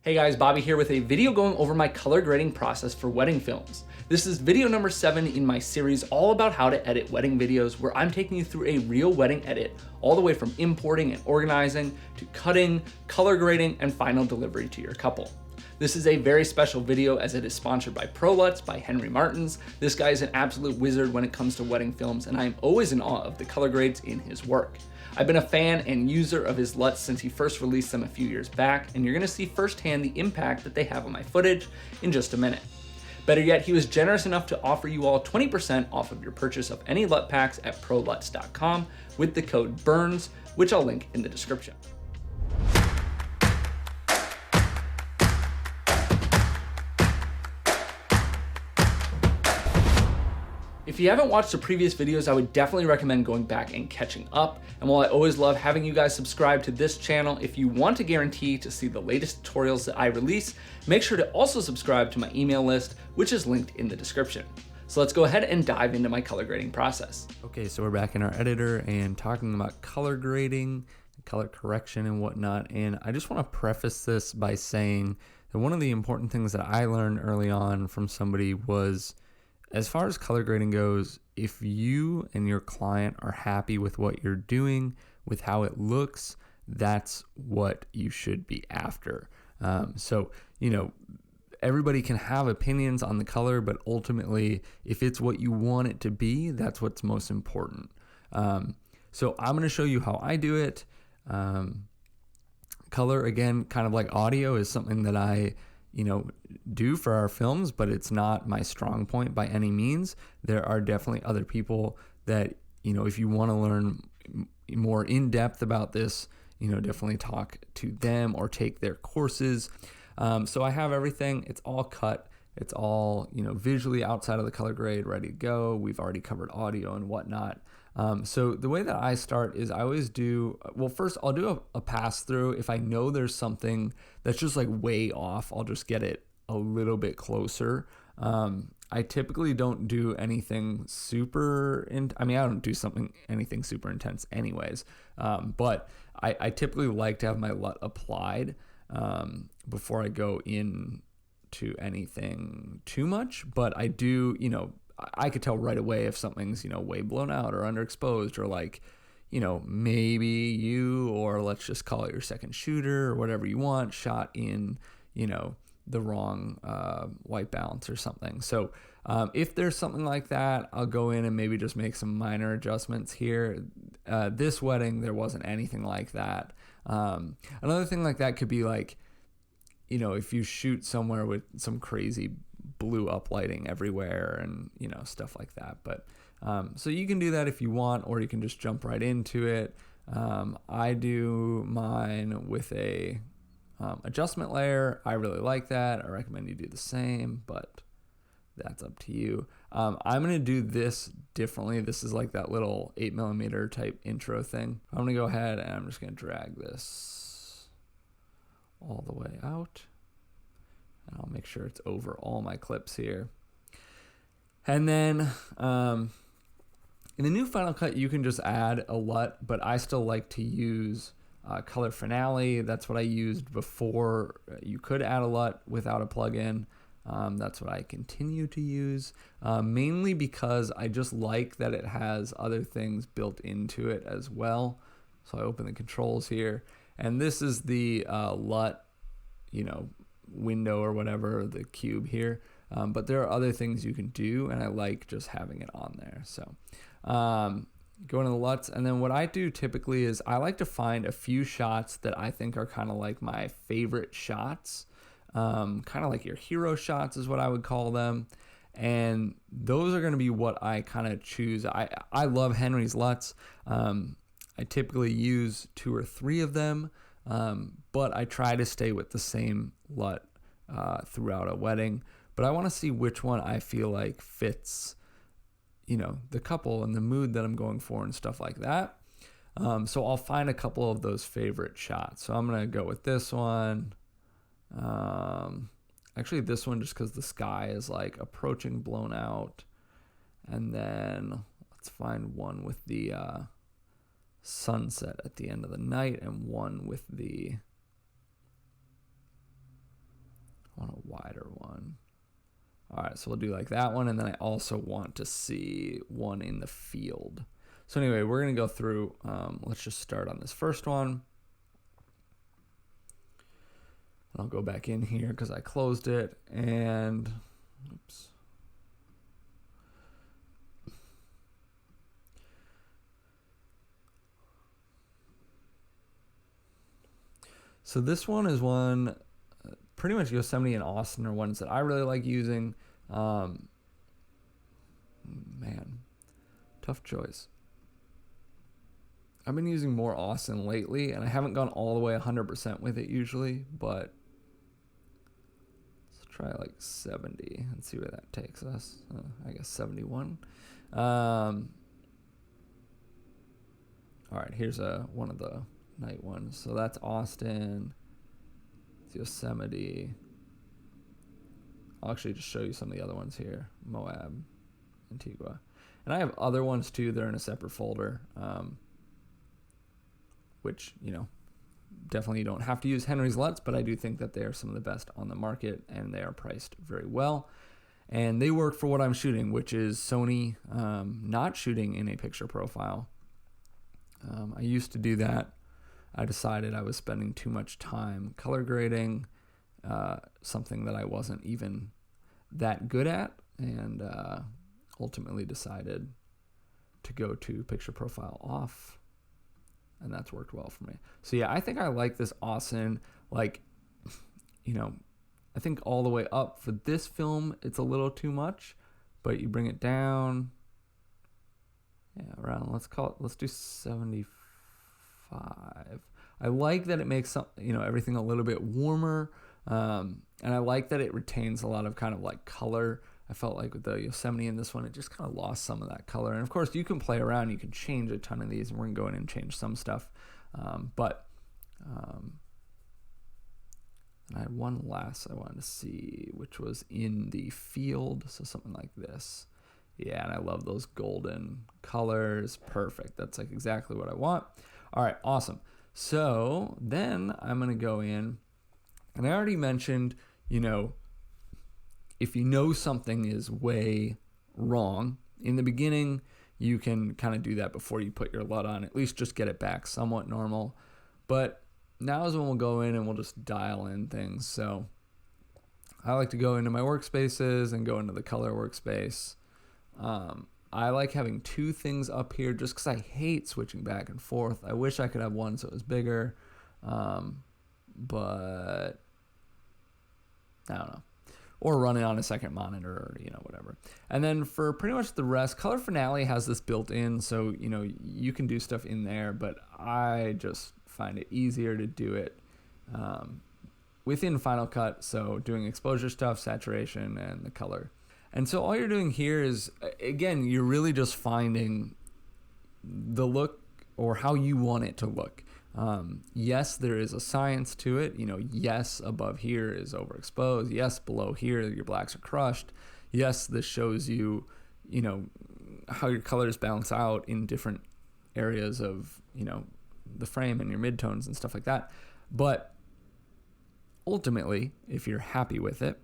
Hey guys, Bobby here with a video going over my color grading process for wedding films. This is video number 7 in my series all about how to edit wedding videos, where I'm taking you through a real wedding edit, all the way from importing and organizing to cutting, color grading, and final delivery to your couple. This is a very special video as it is sponsored by ProLuts by Henry Martins. This guy is an absolute wizard when it comes to wedding films, and I am always in awe of the color grades in his work. I've been a fan and user of his LUTs since he first released them a few years back, and you're gonna see firsthand the impact that they have on my footage in just a minute. Better yet, he was generous enough to offer you all 20% off of your purchase of any LUT packs at proluts.com with the code BURNS, which I'll link in the description. If you haven't watched the previous videos, I would definitely recommend going back and catching up. And while I always love having you guys subscribe to this channel, if you want to guarantee to see the latest tutorials that I release, make sure to also subscribe to my email list, which is linked in the description. So let's go ahead and dive into my color grading process. Okay, so we're back in our editor and talking about color grading, color correction and whatnot. And I just want to preface this by saying that one of the important things that I learned early on from somebody was, as far as color grading goes, if you and your client are happy with what you're doing, with how it looks, that's what you should be after. So, everybody can have opinions on the color, but ultimately, if it's what you want it to be, that's what's most important. So I'm going to show you how I do it. Color, again, kind of like audio, is something that I do for our films, but it's not my strong point by any means. There are definitely other people that, if you want to learn more in depth about this, definitely talk to them or take their courses. So I have everything. It's all cut. It's all, visually outside of the color grade, ready to go. We've already covered audio and whatnot. So the way that I start is I always do, well, first I'll do a pass through. If I know there's something that's just like way off, I'll just get it a little bit closer. I typically don't do anything super, I don't do anything super intense anyways. But I typically like to have my LUT applied before I go in to anything too much. But I do, I could tell right away if something's, way blown out or underexposed, or like, maybe you, or let's just call it your second shooter or whatever you want, shot in, the wrong white balance or something. So if there's something like that, I'll go in and maybe just make some minor adjustments here. This wedding, there wasn't anything like that. Another thing like that could be like, if you shoot somewhere with some crazy blue up lighting everywhere and, stuff like that. But so you can do that if you want, or you can just jump right into it. I do mine with a adjustment layer. I really like that. I recommend you do the same, but that's up to you. I'm going to do this differently. This is like that little 8mm type intro thing. I'm going to go ahead and I'm just going to drag this all the way out. And I'll make sure it's over all my clips here. And then in the new Final Cut, you can just add a LUT, but I still like to use Color Finale. That's what I used before. You could add a LUT without a plugin. That's what I continue to use, mainly because I just like that it has other things built into it as well. So I open the controls here, and this is the LUT, window or whatever, the cube here. But there are other things you can do, and I like just having it on there. So go into the LUTs, and then what I do typically is I like to find a few shots that I think are kind of like my favorite shots. Kind of like your hero shots is what I would call them. And those are going to be what I kind of choose. I love Henry's LUTs. I typically use 2 or 3 of them, but I try to stay with the same LUT throughout a wedding. But I want to see which one I feel like fits, the couple and the mood that I'm going for and stuff like that. So I'll find a couple of those favorite shots. So I'm going to go with this one. Actually this one, just because the sky is like approaching blown out. And then let's find one with the sunset at the end of the night, and one with the wider one. All right, so we'll do like that one, and then I also want to see one in the field. So anyway, we're going to go through, let's just start on this first one. I'll go back in here because I closed it, and oops. So this one is one, pretty much Yosemite and Austin are ones that I really like using. Man, tough choice. I've been using more Austin lately, and I haven't gone all the way 100% with it usually, but let's try like 70 and see where that takes us. I guess 71. All right, here's one of the night ones. So that's Austin, it's Yosemite. I'll actually just show you some of the other ones here. Moab, Antigua. And I have other ones too. They're in a separate folder, which, definitely you don't have to use Henry's LUTs, but I do think that they are some of the best on the market, and they are priced very well. And they work for what I'm shooting, which is Sony, not shooting in a picture profile. I used to do that. I decided I was spending too much time color grading, something that I wasn't even that good at, and ultimately decided to go to picture profile off, and that's worked well for me. So yeah, I think I like this Austin. Like, I think all the way up for this film, it's a little too much, but you bring it down, around, let's do 75. I like that it makes everything a little bit warmer, and I like that it retains a lot of kind of like color. I felt like with the Yosemite in this one, it just kind of lost some of that color. And of course, you can play around, you can change a ton of these, and we're gonna go in and change some stuff. But I had one last I wanted to see, which was in the field, so something like this. Yeah, and I love those golden colors. Perfect. That's like exactly what I want. All right, awesome. So then I'm going to go in, and I already mentioned, if you know something is way wrong, in the beginning, you can kind of do that before you put your LUT on, at least just get it back somewhat normal. But now is when we'll go in and we'll just dial in things. So I like to go into my workspaces and go into the color workspace. I like having two things up here just because I hate switching back and forth. I wish I could have one so it was bigger, but I don't know. Or run it on a second monitor, or whatever. And then for pretty much the rest, Color Finale has this built in, so you can do stuff in there, but I just find it easier to do it within Final Cut. So doing exposure stuff, saturation, and the color. And so all you're doing here is, again, you're really just finding the look or how you want it to look. Yes, there is a science to it. Yes, above here is overexposed. Yes, below here your blacks are crushed. Yes, this shows you, how your colors balance out in different areas of, the frame and your midtones and stuff like that. But ultimately, if you're happy with it,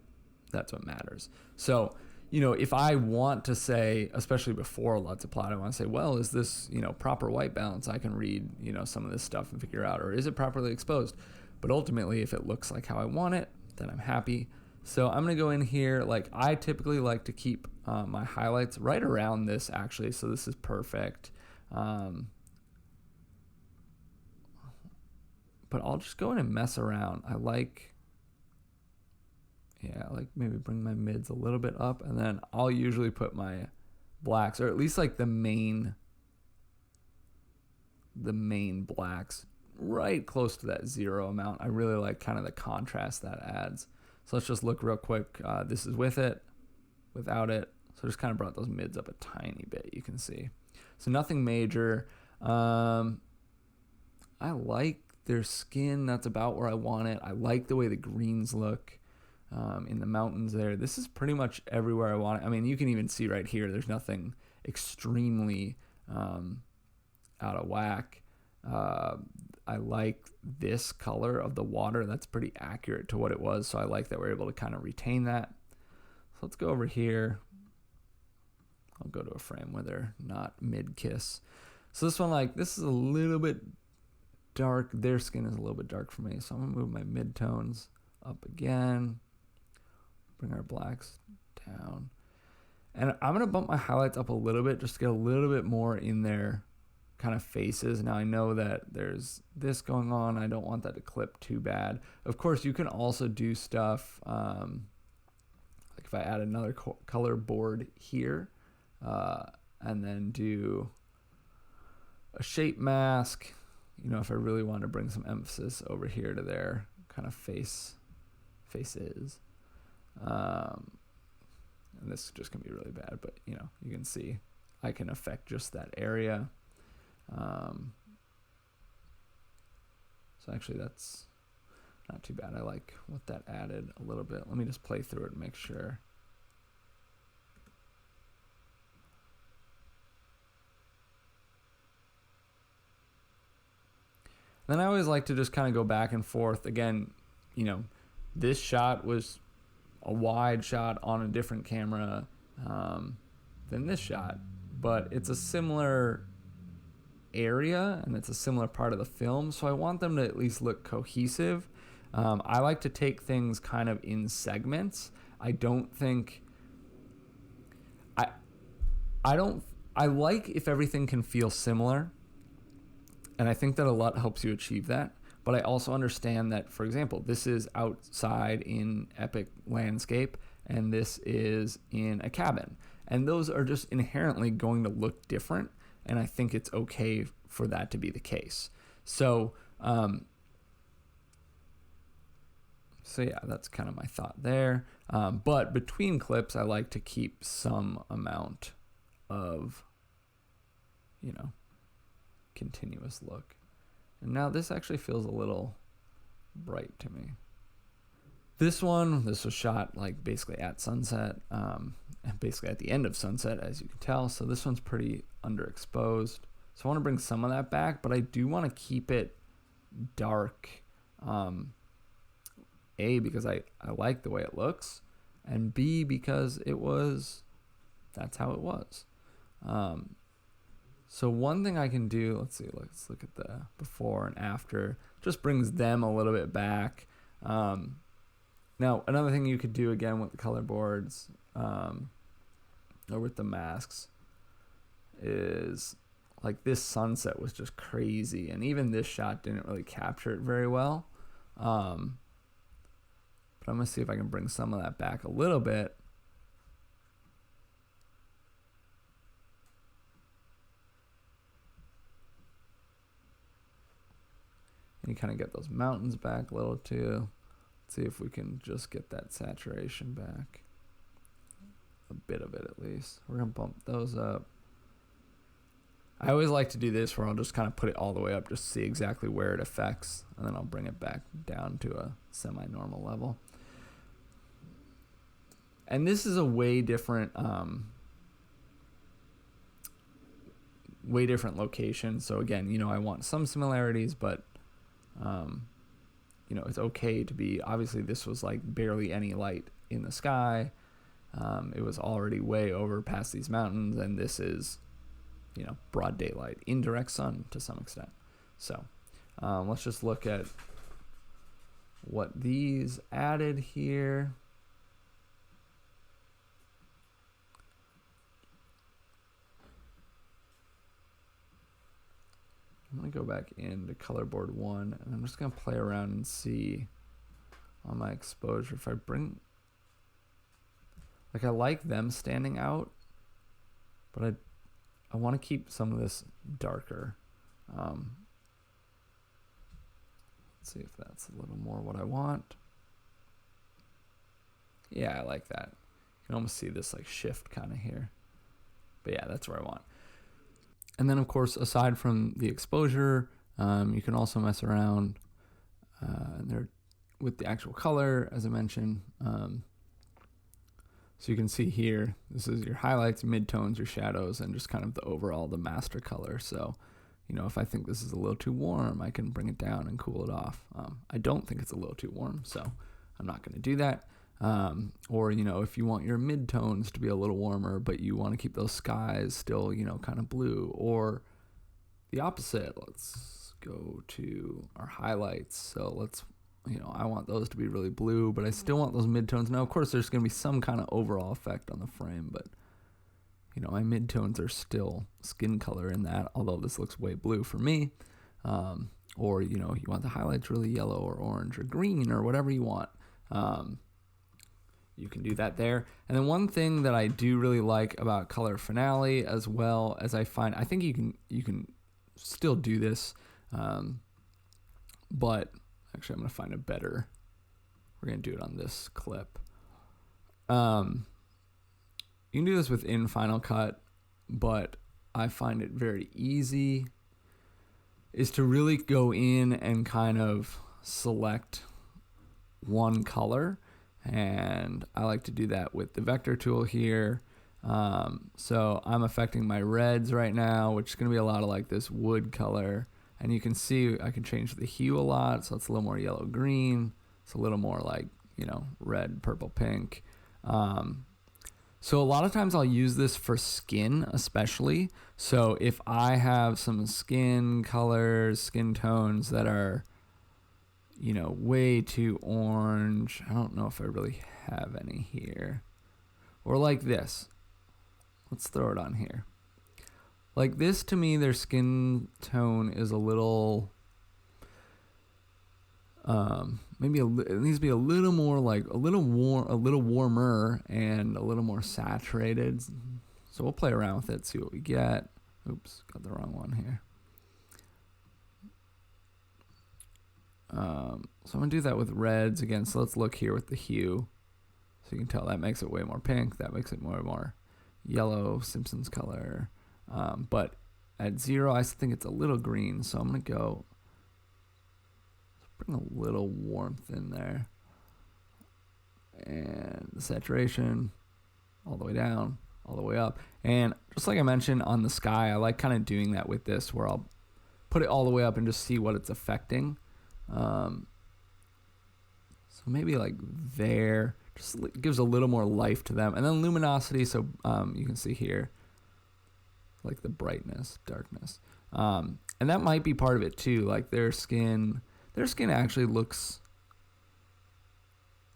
that's what matters. So, if I want to say, especially before LUTs applied, I want to say, well, is this, proper white balance? I can read, some of this stuff and figure out, or is it properly exposed? But ultimately, if it looks like how I want it, then I'm happy. So I'm going to go in here. Like, I typically like to keep my highlights right around this, actually. So this is perfect. But I'll just go in and mess around. I like maybe bring my mids a little bit up, and then I'll usually put my blacks, or at least like the main blacks, right close to that 0 amount. I really like kind of the contrast that adds. So let's just look real quick. This is with it, without it. So just kind of brought those mids up a tiny bit, you can see. So nothing major. I like their skin. That's about where I want it. I like the way the greens look. In the mountains there. This is pretty much everywhere I want it. I mean, you can even see right here, there's nothing extremely out of whack. I like this color of the water. That's pretty accurate to what it was. So I like that we're able to kind of retain that. So let's go over here. I'll go to a frame where they're not mid-kiss. So this one, like, this is a little bit dark. Their skin is a little bit dark for me. So I'm going to move my mid-tones up again. Bring our blacks down. And I'm going to bump my highlights up a little bit just to get a little bit more in their kind of faces. Now I know that there's this going on. I don't want that to clip too bad. Of course, you can also do stuff like if I add another color board here and then do a shape mask, you know, if I really want to bring some emphasis over here to their kind of faces. And this is just gonna be really bad, but you know, you can see I can affect just that area. So actually that's not too bad. I like what that added a little bit. Let me just play through it and make sure. Then I always like to just kind of go back and forth. Again, you know, this shot was a wide shot on a different camera than this shot, but it's a similar area and it's a similar part of the film, so I want them to at least look cohesive. I like to take things kind of in segments. I like if everything can feel similar, and I think that a lot helps you achieve that. But I also understand that, for example, this is outside in epic landscape, and this is in a cabin. And those are just inherently going to look different, and I think it's okay for that to be the case. So yeah, that's kind of my thought there. But between clips, I like to keep some amount of, you know, continuous look. And now this actually feels a little bright to me. This was shot like basically at sunset, and basically at the end of sunset, as you can tell. So this one's pretty underexposed. So I want to bring some of that back, but I do want to keep it dark. A, because I like the way it looks, and B, because that's how it was. So one thing I can do, let's look at the before and after, just brings them a little bit back. Now, another thing you could do again with the color boards or with the masks is like this sunset was just crazy, and even this shot didn't really capture it very well. But I'm going to see if I can bring some of that back a little bit. And you kind of get those mountains back a little too. Let's see if we can just get that saturation back. A bit of it at least. We're going to bump those up. I always like to do this where I'll just kind of put it all the way up just to see exactly where it affects. And then I'll bring it back down to a semi-normal level. And this is a way different location. So again, you know, I want some similarities, but you know, it's okay to be, obviously this was like barely any light in the sky. It was already way over past these mountains, and this is, you know, broad daylight, indirect sun to some extent. So let's just look at what these added here. I'm going to go back into color board 1, and I'm just going to play around and see on my exposure if I bring, like, I like them standing out, but I want to keep some of this darker. Let's see if that's a little more what I want. Yeah, I like that. You can almost see this like shift kind of here. But yeah, that's where I want. And then, of course, aside from the exposure, you can also mess around with the actual color, as I mentioned. So you can see here, this is your highlights, midtones, your shadows, and just kind of the overall, the master color. So if I think this is a little too warm, I can bring it down and cool it off. I don't think it's a little too warm, so I'm not going to do that. Or, if you want your midtones to be a little warmer, but you want to keep those skies still, kind of blue, or the opposite. Let's go to our highlights. So I want those to be really blue, but I still want those midtones. Now, of course, there's going to be some kind of overall effect on the frame, but my midtones are still skin color in that, although this looks way blue for me. Or, you want the highlights really yellow or orange or green or whatever you want. You can do that there. And then one thing that I do really like about Color Finale, as well as I think you can still do this, but actually I'm going to find a better, we're going to do it on this clip. You can do this within Final Cut, but I find it very easy, is to really go in and kind of select one color. And I like to do that with the vector tool here. So I'm affecting my reds right now, which is going to be a lot of like this wood color. And you can see I can change the hue a lot. So it's a little more yellow green. It's a little more like, red, purple, pink. So a lot of times I'll use this for skin especially. So if I have some skin colors, skin tones that are, way too orange. I don't know if I really have any here. Or like this. Let's throw it on here. Like this, to me, their skin tone is a little, maybe it needs to be a little more like a little warmer and a little more saturated. So we'll play around with it, see what we get. Oops, got the wrong one here. So I'm going to do that with reds again. So let's look here with the hue. So you can tell that makes it way more pink. That makes it more yellow, Simpsons color. But at 0, I think it's a little green. So I'm going to go, let's bring a little warmth in there. And the saturation all the way down, all the way up. And just like I mentioned on the sky, I like kind of doing that with this, where I'll put it all the way up and just see what it's affecting. So maybe like there, just gives a little more life to them. And then luminosity, so you can see here, like the brightness, darkness. And that might be part of it too. Like their skin actually looks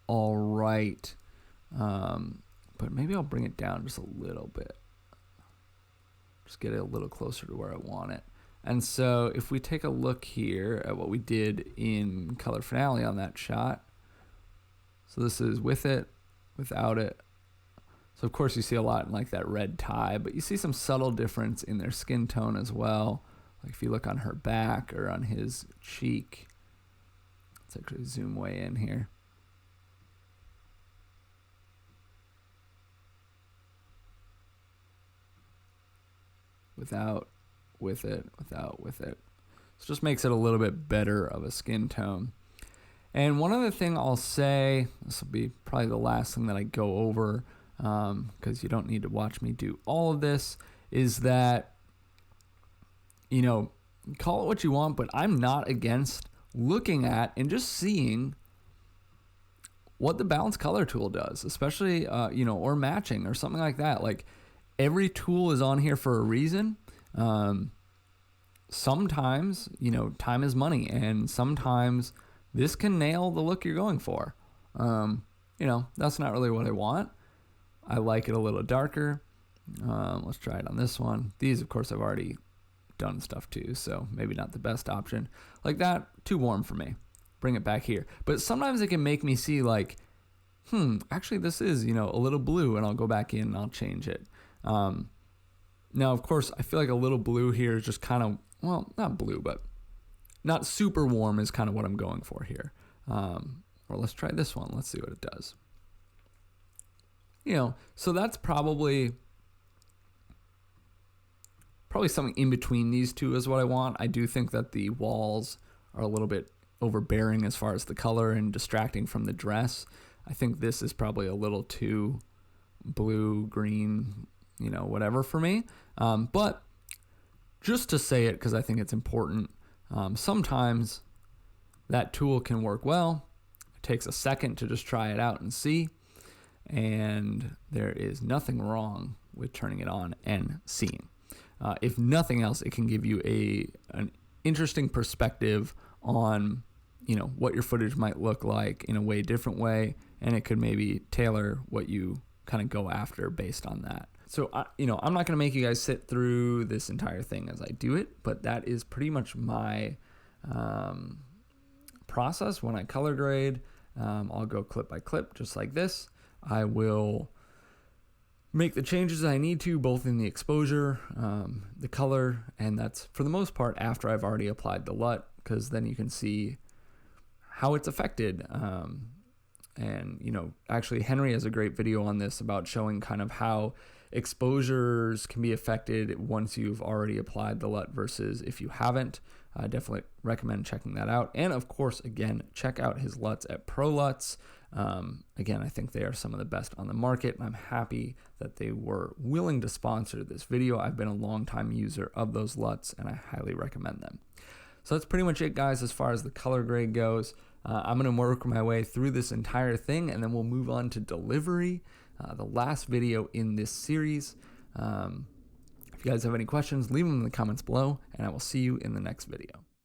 all right. But maybe I'll bring it down just a little bit. Just get it a little closer to where I want it. And so if we take a look here at what we did in Color Finale on that shot. So this is with it, without it. So of course you see a lot in like that red tie, but you see some subtle difference in their skin tone as well. Like if you look on her back or on his cheek. Let's actually zoom way in here. Without, with it, without, with it. So it just makes it a little bit better of a skin tone. And one other thing I'll say, this will be probably the last thing that I go over, because you don't need to watch me do all of this, is that, call it what you want, but I'm not against looking at and just seeing what the balance color tool does, especially, or matching or something like that. Like every tool is on here for a reason. Sometimes, time is money, and sometimes this can nail the look you're going for. That's not really what I want. I like it a little darker. Let's try it on this one. These, of course, I've already done stuff too, so maybe not the best option. Like that, too warm for me. Bring it back here. But sometimes it can make me see like, actually this is, a little blue, and I'll go back in and I'll change it. Now, of course, I feel like a little blue here is just kind of, well, not blue, but not super warm is kind of what I'm going for here. Or let's try this one. Let's see what it does. So that's probably something in between these two is what I want. I do think that the walls are a little bit overbearing as far as the color and distracting from the dress. I think this is probably a little too blue, green, whatever for me. But just to say it because I think it's important, sometimes that tool can work well. It takes a second to just try it out and see, and there is nothing wrong with turning it on and seeing. If nothing else, it can give you an interesting perspective on, what your footage might look like in a way different way, and it could maybe tailor what you kind of go after based on that. So, I'm not going to make you guys sit through this entire thing as I do it, but that is pretty much my process when I color grade. I'll go clip by clip, just like this. I will make the changes I need to, both in the exposure, the color, and that's for the most part after I've already applied the LUT, because then you can see how it's affected. And actually Henry has a great video on this about showing kind of how exposures can be affected once you've already applied the LUT versus if you haven't. I definitely recommend checking that out. And of course, again, check out his LUTs at Pro LUTs. Again, I think they are some of the best on the market, and I'm happy that they were willing to sponsor this video. I've been a long-time user of those LUTs, and I highly recommend them. So that's pretty much it, guys, as far as the color grade goes. I'm going to work my way through this entire thing, and then we'll move on to delivery, the last video in this series. If you guys have any questions, leave them in the comments below, and I will see you in the next video.